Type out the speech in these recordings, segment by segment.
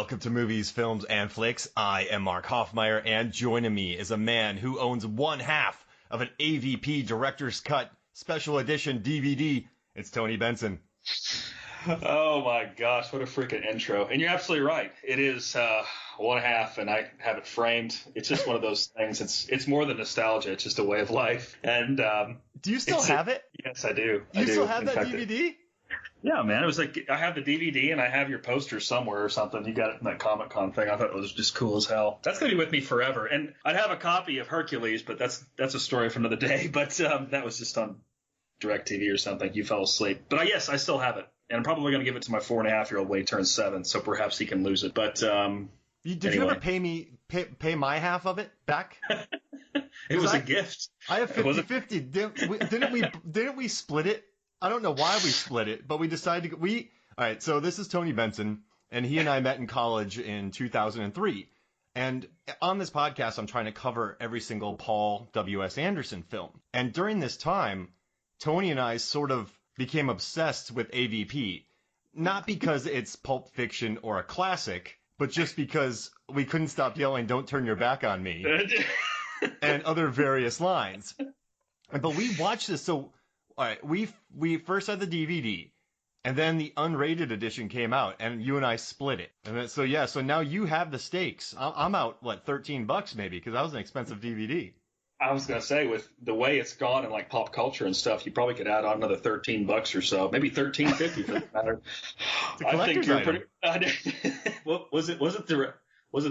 Welcome to Movies, Films, and Flicks. I am Mark Hoffmeyer, and joining me is a man who owns one half of an AVP Director's Cut Special Edition DVD. It's Tony Benson. Oh my gosh, what a freaking intro. And you're absolutely right. It is one half, and I have it framed. It's just one of those things. It's more than nostalgia. It's just a way of life. And do you still have it? Yes, I do. You still have that DVD? Yeah, man. It was like, I have the DVD and I have your poster somewhere or something. You got it in that Comic-Con thing. I thought it was just cool as hell. That's going to be with me forever. And I'd have a copy of Hercules, but that's a story for another day. But that was just on DirecTV or something. You fell asleep. But yes, I still have it. And I'm probably going to give it to my 4.5-year-old when he turns 7, so perhaps he can lose it. But Did you ever pay my half of it back? It was a gift. I have 50-50. Didn't we split it? I don't know why we split it, but we decided to all right, so this is Tony Benson, and he and I met in college in 2003. And on this podcast, I'm trying to cover every single Paul W.S. Anderson film. And during this time, Tony and I sort of became obsessed with AVP, not because it's Pulp Fiction or a classic, but just because we couldn't stop yelling, "Don't turn your back on me," and other various lines. But we watched this, so all right, we first had the DVD, and then the unrated edition came out, and you and I split it. And then, so now you have the stakes. I'm out, $13 maybe, because that was an expensive DVD. I was going to say, with the way it's gone in like pop culture and stuff, you probably could add on another $13 or so, maybe $13.50 for that matter. I think you're pretty. Was it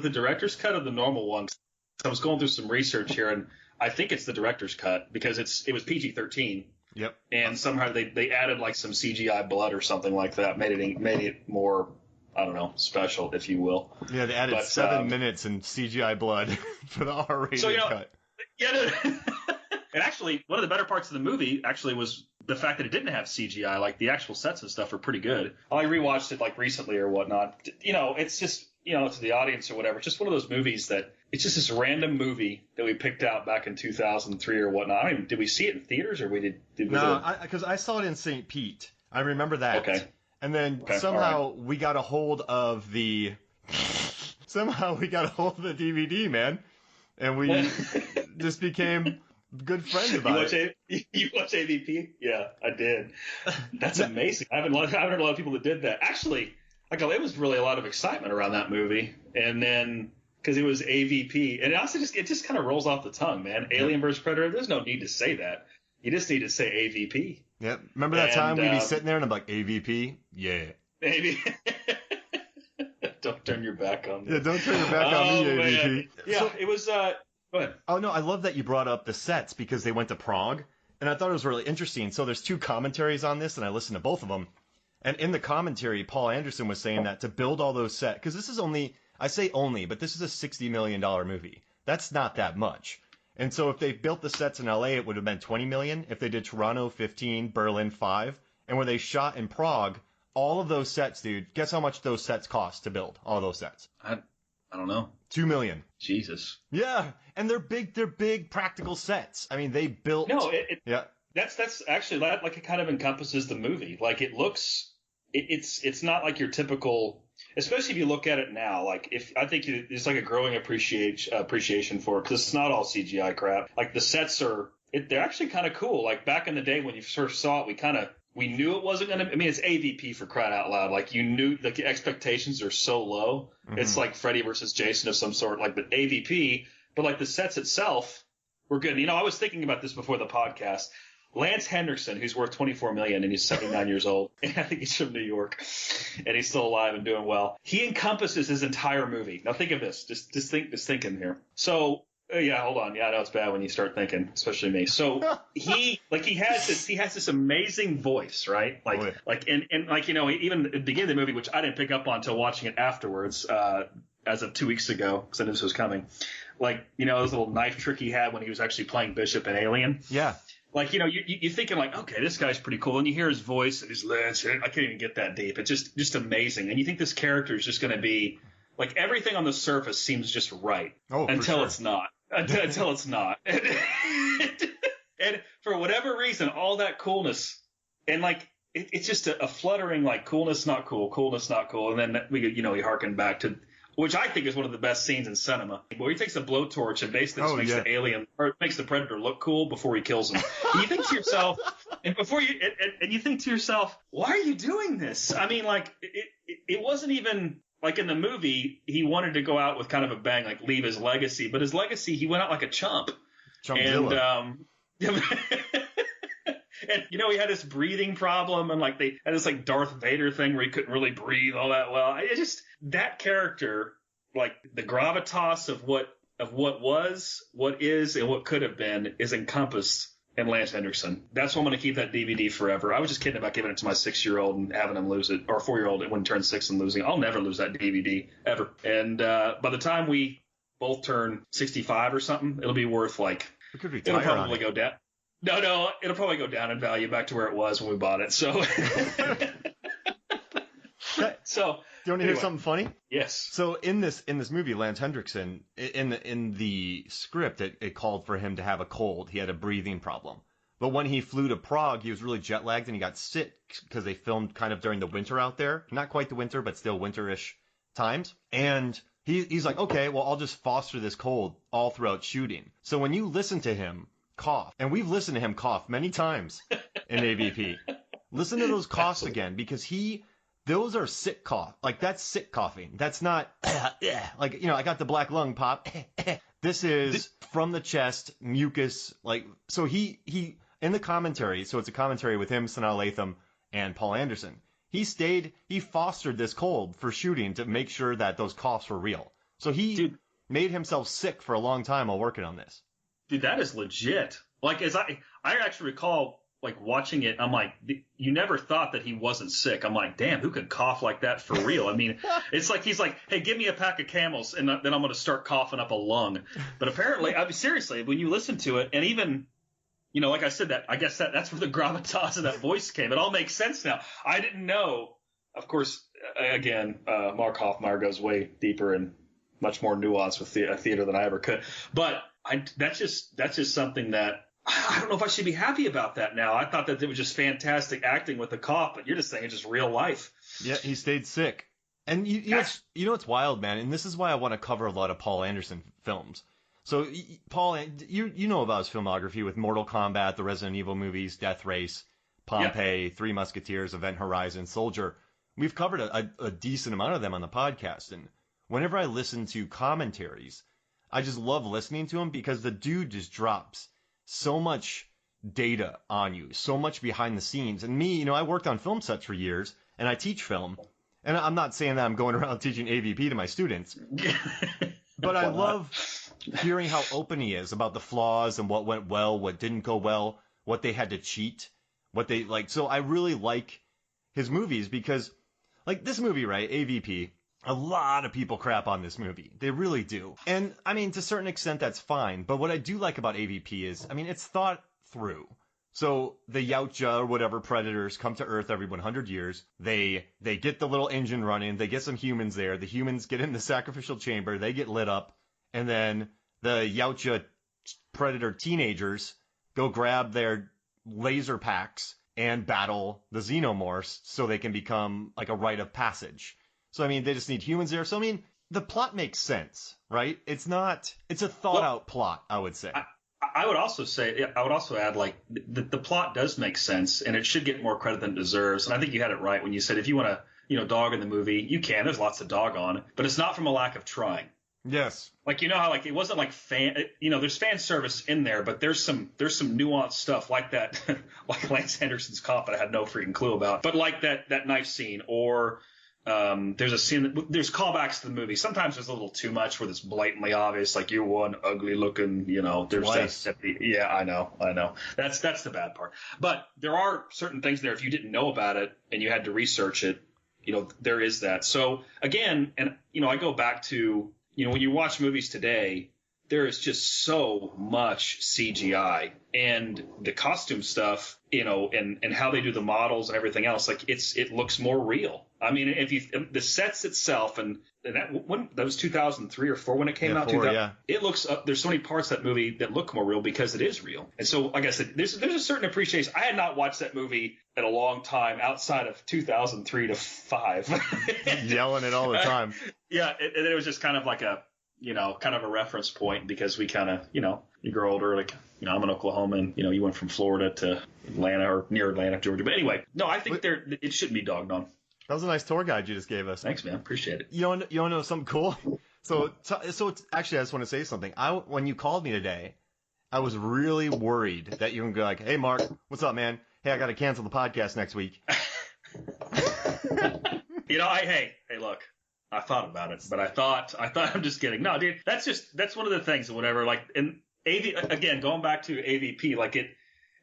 the director's cut or the normal one? I was going through some research here, and I think it's the director's cut because it was PG-13. Yep. And somehow they added like some CGI blood or something like that, made it more, I don't know, special, if you will. Yeah, they added 7 minutes in CGI blood for the R-rated cut. Yeah, and actually, one of the better parts of the movie actually was the fact that it didn't have CGI. Like, the actual sets and stuff are pretty good. I rewatched it like recently or whatnot. It's just, to the audience or whatever, it's just one of those movies that it's just this random movie that we picked out back in 2003 or whatnot. Did we see it in theaters or did we? No, because I saw it in St. Pete. I remember that. Okay. And then somehow we got a hold of the DVD, man. And we just became good friends about it. You watch AVP? Yeah, I did. That's amazing. I haven't heard a lot of people that did that. Actually, it was really a lot of excitement around that movie. And then, because it was AVP, and it just kind of rolls off the tongue, man. Alien vs. Predator, there's no need to say that. You just need to say AVP. Yep. Remember that time we'd be sitting there and I'm like, AVP? Yeah. Maybe. Don't turn your back on me. Yeah, don't turn your back on me, AVP. Man. Yeah, it was, go ahead. Oh, no, I love that you brought up the sets because they went to Prague, and I thought it was really interesting. So there's 2 commentaries on this, and I listened to both of them. And in the commentary, Paul Anderson was saying that to build all those sets, because this is I say only, but this is a $60 million movie. That's not that much. And so if they built the sets in LA, it would have been $20 million. If they did Toronto, 15, Berlin, 5. And where they shot in Prague, all of those sets, dude, guess how much those sets cost to build, all those sets? I don't know. $2 million. Jesus. Yeah, and they're big practical sets. I mean, they built. No, yeah. That's actually that, like, it kind of encompasses the movie. Like, it looks, it's not like your typical, especially if you look at it now. Like, I think it's like a growing appreciation for it because it's not all CGI crap. Like, the sets they're actually kind of cool. Like, back in the day when you first saw it, we knew it wasn't going to – I mean, it's AVP for crying out loud. Like, you knew – like, the expectations are so low. Mm-hmm. It's like Freddy versus Jason of some sort. Like, but AVP – but, like, the sets itself were good. I was thinking about this before the podcast. Lance Henriksen, who's worth $24 million, and he's 79 years old. And I think he's from New York. And he's still alive and doing well. He encompasses his entire movie. Now, think of this. Just think in here. So – yeah, hold on. Yeah, I know it's bad when you start thinking, especially me. So he has this amazing voice, right? Like, even at the beginning of the movie, which I didn't pick up on until watching it afterwards, as of 2 weeks ago, because I knew this was coming. Like, those little knife trick he had when he was actually playing Bishop in Alien. Yeah. Like, you're thinking like, okay, this guy's pretty cool. And you hear his voice and his Lance. I can't even get that deep. It's just amazing. And you think this character is just going to be like everything on the surface seems just right until it's not. Until it's not. And for whatever reason, all that coolness and like it's just a fluttering like coolness, not cool, coolness, not cool. And then we harken back to, which I think is one of the best scenes in cinema, where he takes a blowtorch and basically just makes the alien, or makes the predator look cool before he kills him. And you think to yourself, and you think to yourself, why are you doing this? I mean, like, it wasn't even like in the movie, he wanted to go out with kind of a bang, like leave his legacy, but his legacy, he went out like a chump. Chumpzilla. And, and he had this breathing problem, and like they had this like Darth Vader thing where he couldn't really breathe all that well. That character, like the gravitas of what was, what is, and what could have been is encompassed in Lance Henriksen. That's why I'm going to keep that DVD forever. I was just kidding about giving it to my 6-year-old and having him lose it, or 4-year-old when he turns 6 and losing it. I'll never lose that DVD ever. And by the time we both turn 65 or something, it'll be worth like, it'll probably go down. No, it'll probably go down in value back to where it was when we bought it. So, do you want to hear something funny? Yes. So in this movie, Lance Henriksen, in the script, it called for him to have a cold. He had a breathing problem. But when he flew to Prague, he was really jet lagged and he got sick because they filmed kind of during the winter out there. Not quite the winter, but still winterish times. And he's like, okay, well, I'll just foster this cold all throughout shooting. So when you listen to him cough, and we've listened to him cough many times in AVP, listen to those coughs again, because those are sick cough. Like, that's sick coughing. That's not, like, I got the black lung pop. This is from the chest, mucus. Like, so he, in the commentary, so it's a commentary with him, Sanaa Lathan, and Paul Anderson. He fostered this cold for shooting to make sure that those coughs were real. So he made himself sick for a long time while working on this. Dude, that is legit. Like, as I actually recall, like, watching it, I'm like, you never thought that he wasn't sick. I'm like, damn, who could cough like that for real? I mean, it's like he's like, hey, give me a pack of Camels, and then I'm going to start coughing up a lung. But apparently, I mean, seriously, when you listen to it, and even, like I said, that's where the gravitas of that voice came. It all makes sense now. I didn't know. Of course, again, Mark Hoffmeyer goes way deeper and much more nuanced with theater than I ever could. But that's just something that I don't know if I should be happy about that now. I thought that it was just fantastic acting with the cough, but you're just saying it's just real life. Yeah, he stayed sick. And you know what's wild, man, and this is why I want to cover a lot of Paul Anderson films. So, Paul, you know about his filmography with Mortal Kombat, the Resident Evil movies, Death Race, Pompeii, Three Musketeers, Event Horizon, Soldier. We've covered a decent amount of them on the podcast, and whenever I listen to commentaries, I just love listening to him because the dude just drops so much data on you, so much behind the scenes. And me, I worked on film sets for years, and I teach film. And I'm not saying that I'm going around teaching AVP to my students, but I love hearing how open he is about the flaws and what went well, what didn't go well, what they had to cheat, what they like. So I really like his movies because, like this movie, right, AVP, a lot of people crap on this movie. They really do. And, I mean, to a certain extent, that's fine. But what I do like about AVP is, I mean, it's thought through. So the Yautja or whatever predators come to Earth every 100 years. They get the little engine running. They get some humans there. The humans get in the sacrificial chamber. They get lit up. And then the Yautja predator teenagers go grab their laser packs and battle the xenomorphs so they can become like a rite of passage. So, I mean, they just need humans there. So, I mean, the plot makes sense, right? It's a thought-out plot, I would say. I would also add, like, the plot does make sense, and it should get more credit than it deserves. And I think you had it right when you said if you want to, dog in the movie, you can. There's lots of dog on, but it's not from a lack of trying. Yes. Like, how, like, it wasn't like there's fan service in there, but there's some nuanced stuff like that, like Lance Henderson's cough that I had no freaking clue about. But like that knife scene, or there's a scene there's callbacks to the movie. Sometimes there's a little too much where it's blatantly obvious, like you're one ugly looking, there's yeah, I know. That's the bad part. But there are certain things there if you didn't know about it and you had to research it, there is that. So again, and I go back to, when you watch movies today, there is just so much CGI, and the costume stuff, and how they do the models and everything else, like it looks more real. I mean, the sets itself, and that was 2003 or 4 when it came out. 4, yeah. It looks up. There's so many parts of that movie that look more real because it is real. And so, like I said, there's a certain appreciation. I had not watched that movie in a long time outside of 2003 to 5. Yelling it all the time. Yeah, and it was just kind of like a kind of a reference point because we kind of you grow older. Like I'm in Oklahoma, and you went from Florida to Atlanta or near Atlanta, Georgia. But anyway, no, I think it shouldn't be dogged on. That was a nice tour guide you just gave us. Thanks, man. Appreciate it. You want to know something cool? So it's actually, I just want to say something. When you called me today, I was really worried that you were going to be like, "Hey, Mark, what's up, man? Hey, I got to cancel the podcast next week." Hey, look, I thought about it, but I thought I'm just kidding. No, dude, that's one of the things or whatever. Like, and again, going back to AVP, like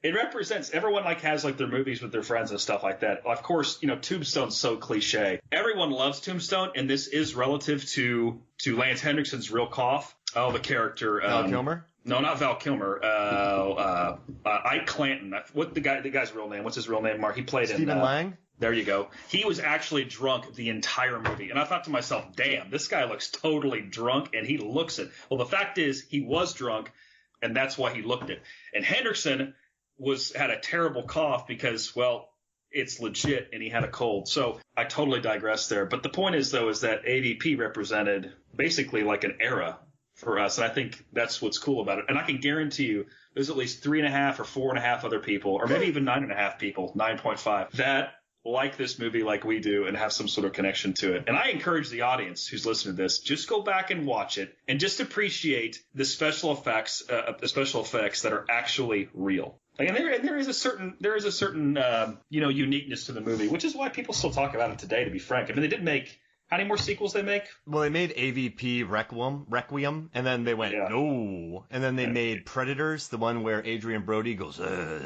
it represents everyone has their movies with their friends and stuff like that. Of course, Tombstone's so cliche. Everyone loves Tombstone, and this is relative to Lance Henriksen's real cough. Oh, the character Val Kilmer? No, not Val Kilmer. Ike Clanton. What the guy's real name? What's his real name, Mark? He played Stephen Lang? There you go. He was actually drunk the entire movie. And I thought to myself, damn, this guy looks totally drunk, and he looks it. Well, the fact is he was drunk, and that's why he looked it. And Henriksen had a terrible cough because, well, it's legit, and he had a cold. So I totally digress there. But the point is, though, is that AVP represented basically like an era for us. And I think that's what's cool about it. And I can guarantee you there's at least 3.5 or 4.5 other people, or maybe even 9.5 people, 9.5, that like this movie like we do and have some sort of connection to it. And I encourage the audience who's listening to this, just go back and watch it and just appreciate the special effects that are actually real. And there is a certain uniqueness to the movie, which is why people still talk about it today, to be frank. I mean, they didn't make – how many more sequels they make? Well, they made AVP Requiem, and then they went, no. And then they made Predators, the one where Adrian Brody goes, and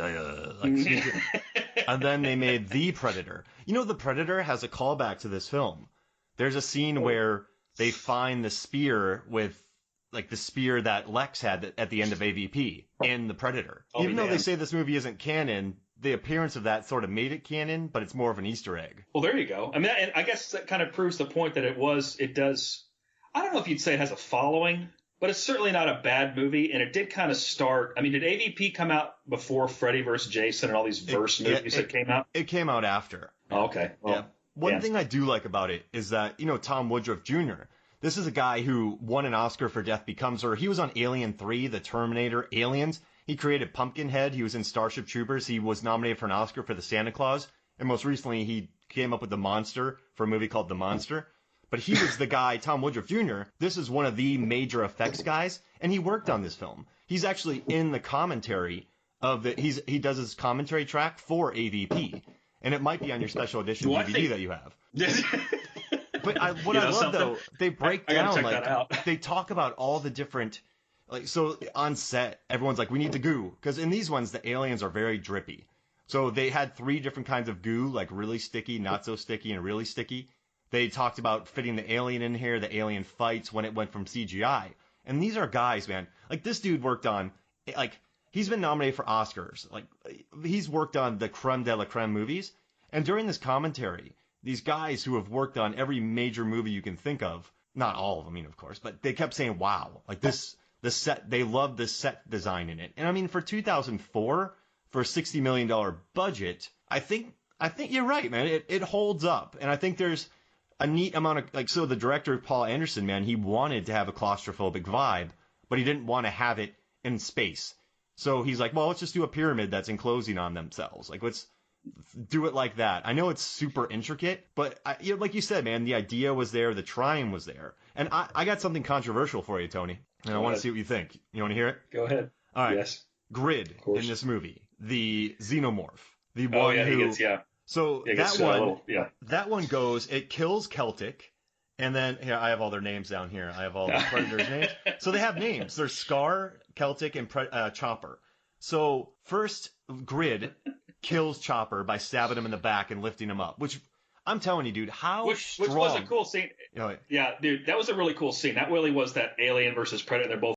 then they made The Predator. The Predator has a callback to this film. There's a scene where they find the spear with – like the spear that Lex had at the end of AVP in The Predator. Even though they say this movie isn't canon, the appearance of that sort of made it canon, but it's more of an Easter egg. Well, there you go. I mean, and I guess that kind of proves the point that it does, I don't know if you'd say it has a following, but it's certainly not a bad movie. And it did kind of start, I mean, did AVP come out before Freddy vs. Jason and all these verse movies that came out? It came out after. Oh, okay. Well, yeah. One thing I do like about it is that, Tom Woodruff Jr., this is a guy who won an Oscar for Death Becomes Her. He was on Alien 3, The Terminator, Aliens. He created Pumpkinhead. He was in Starship Troopers. He was nominated for an Oscar for The Santa Claus. And most recently, he came up with The Monster for a movie called The Monster. But he was the guy, Tom Woodruff Jr. This is one of the major effects guys, and he worked on this film. He's actually in the commentary of he does his commentary track for AVP. And it might be on your special edition DVD that you have. But what I love, though, they break down, they talk about all the different, so on set, everyone's like, we need the goo. Because in these ones, the aliens are very drippy. So they had 3 different kinds of goo, like really sticky, not so sticky, and really sticky. They talked about fitting the alien in here, the alien fights when it went from CGI. And these are guys, man. Like, this dude worked on, he's been nominated for Oscars. He's worked on the creme de la creme movies. And during this commentary, these guys who have worked on every major movie you can think of, not all of them, of course, but they kept saying, wow, the set, they love the set design in it. And I mean, for 2004, for a $60 million budget, I think you're right, man. It holds up. And I think there's a neat amount of, so the director, Paul Anderson, man, he wanted to have a claustrophobic vibe, but he didn't want to have it in space. So he's like, well, let's just do a pyramid that's enclosing on themselves. Let's do it like that. I know it's super intricate, but like you said, man, the idea was there, the trying was there. And I got something controversial for you, Tony, and I want to see what you think. You want to hear it? Go ahead. All right. Yes. Grid in this movie, the xenomorph, the one who. He gets, So that one goes. It kills Celtic, and then here I have all their names down here. I have all the predators' names. So they have names. There's Scar, Celtic, and Chopper. So first, Grid kills Chopper by stabbing him in the back and lifting him up, which I'm telling you, dude, which was a cool scene. Oh, yeah, dude, that was a really cool scene. That really was that Alien versus Predator. They're both